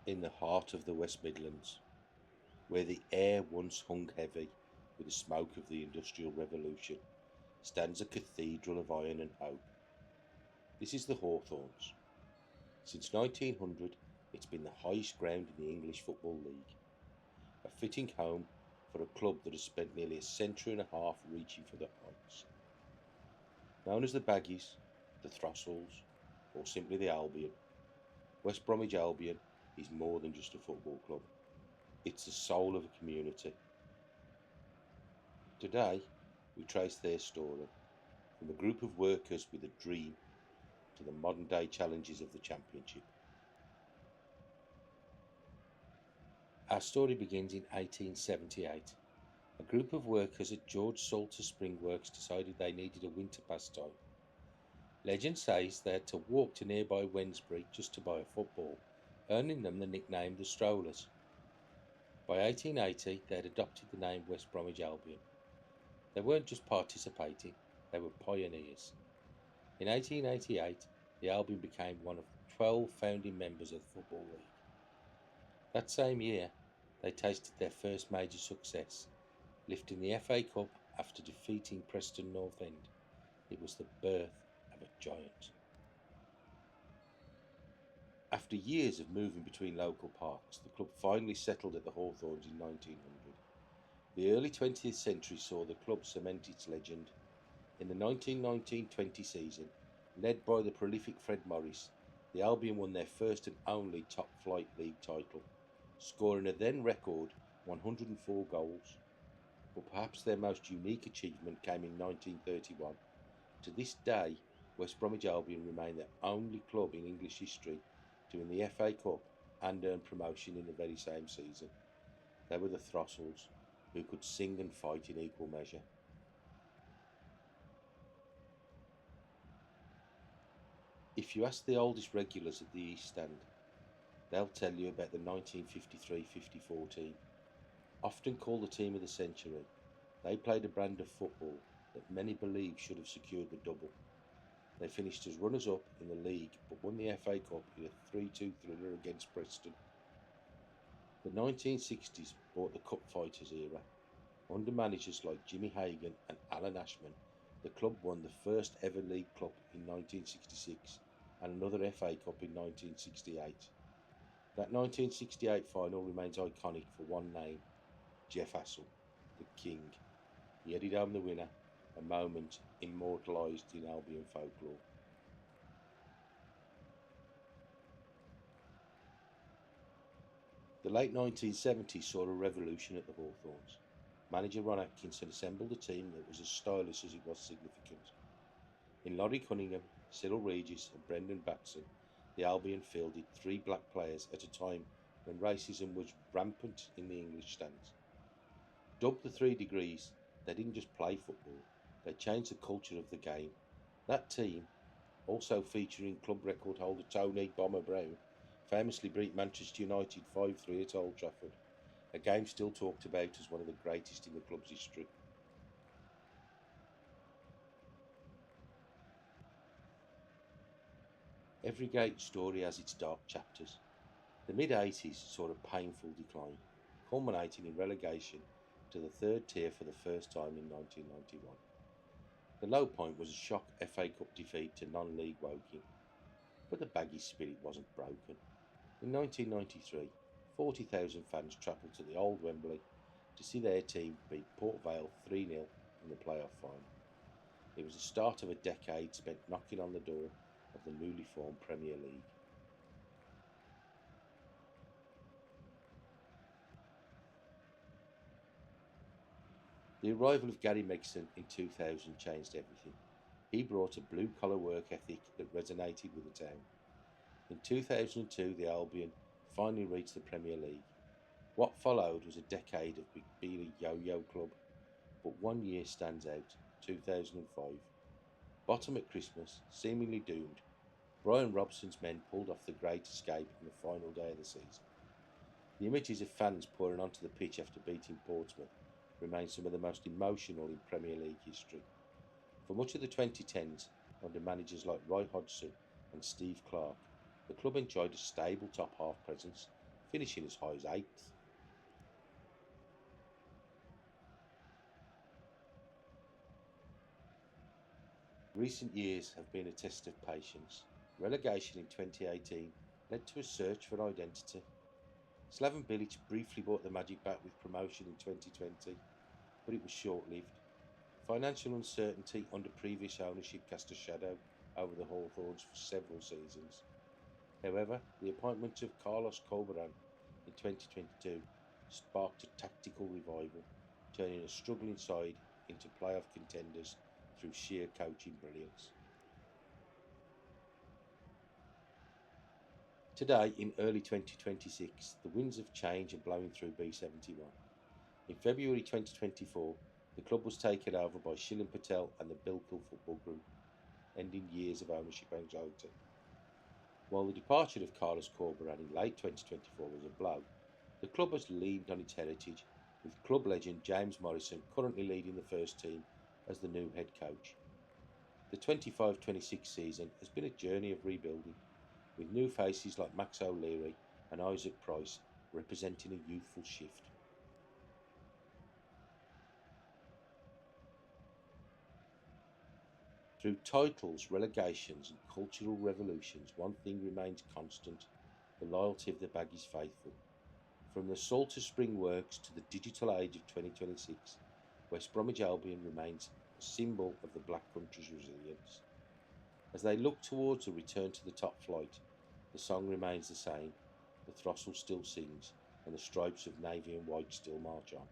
In the heart of the West Midlands, where the air once hung heavy with the smoke of the Industrial Revolution, stands a cathedral of iron and hope. This is the Hawthorns. Since 1900, it's been the highest ground in the English Football League, a fitting home for a club that has spent nearly a century and a half reaching for the heights. Known as the Baggies, the Throstles, or simply the Albion, West Bromwich Albion is more than just a football club. It's the soul of a community. Today, we trace their story, from a group of workers with a dream to the modern day challenges of the Championship. Our story begins in 1878. A group of workers at George Salter Spring Works decided they needed a winter pastime. Legend says they had to walk to nearby Wednesbury just to buy a football, earning them the nickname the Strollers. By 1880, they had adopted the name West Bromwich Albion. They weren't just participating, they were pioneers. In 1888, the Albion became one of 12 founding members of the Football League. That same year, they tasted their first major success, lifting the FA Cup after defeating Preston North End. It was the birth of a giant. After years of moving between local parks, the club finally settled at the Hawthorns in 1900. The early 20th century saw the club cement its legend. In the 1919-20 season, led by the prolific Fred Morris, the Albion won their first and only top-flight league title, scoring a then record 104 goals. But perhaps their most unique achievement came in 1931. To this day, West Bromwich Albion remain the only club in English history to win the FA Cup and earn promotion in the very same season. They were the Throstles, who could sing and fight in equal measure. If you ask the oldest regulars at the East Stand, they'll tell you about the 1953-54 team. Often called the team of the century, they played a brand of football that many believe should have secured the double. They finished as runners-up in the league but won the FA Cup in a 3-2 thriller against Preston. The 1960s brought the cup fighters era. Under managers like Jimmy Hagan and Alan Ashman, the club won the first ever League Cup in 1966 and another FA Cup in 1968. That 1968 final remains iconic for one name: Jeff Hassel, the King. He headed home the winner, a moment immortalised in Albion folklore. The late 1970s saw a revolution at the Hawthorns. Manager Ron Atkinson assembled a team that was as stylish as it was significant. In Laurie Cunningham, Cyril Regis and Brendan Batson, the Albion fielded 3 black players at a time when racism was rampant in the English stands. Dubbed the 3 degrees, they didn't just play football, they changed the culture of the game. That team, also featuring club record holder Tony Bomber Brown, famously beat Manchester United 5-3 at Old Trafford, a game still talked about as one of the greatest in the club's history. Every great story has its dark chapters. The mid-80s saw a painful decline, culminating in relegation to the 3rd tier for the first time in 1991. The low point was a shock FA Cup defeat to non-league Woking, but the Baggy spirit wasn't broken. In 1993, 40,000 fans travelled to the old Wembley to see their team beat Port Vale 3-0 in the playoff final. It was the start of a decade spent knocking on the door of the newly formed Premier League. The arrival of Gary Megson in 2000 changed everything. He brought a blue-collar work ethic that resonated with the town. In 2002, the Albion finally reached the Premier League. What followed was a decade of being a yo-yo club, but one year stands out: 2005. Bottom at Christmas, seemingly doomed, Brian Robson's men pulled off the great escape on the final day of the season. The images of fans pouring onto the pitch after beating Portsmouth remain some of the most emotional in Premier League history. For much of the 2010s, under managers like Roy Hodgson and Steve Clarke, the club enjoyed a stable top-half presence, finishing as high as 8th. Recent years have been a test of patience. Relegation in 2018 led to a search for identity. Slaven Bilic briefly brought the magic back with promotion in 2020, but it was short-lived. Financial uncertainty under previous ownership cast a shadow over the Hawthorns for several seasons. However, the appointment of Carlos Corberán in 2022 sparked a tactical revival, turning a struggling side into playoff contenders through sheer coaching brilliance. Today, in early 2026, the winds of change are blowing through B71. In February 2024, the club was taken over by Shilan Patel and the Bilkul Football Group, ending years of ownership anxiety. While the departure of Carlos Corberán in late 2024 was a blow, the club has leaned on its heritage, with club legend James Morrison currently leading the first team as the new head coach. The 25-26 season has been a journey of rebuilding, with new faces like Max O'Leary and Isaac Price representing a youthful shift. Through titles, relegations, and cultural revolutions, one thing remains constant: the loyalty of the Baggies faithful. From the Salter Spring Works to the digital age of 2026, West Bromwich Albion remains a symbol of the Black Country's resilience. As they look towards a return to the top flight, the song remains the same, the throstle still sings, and the stripes of navy and white still march on.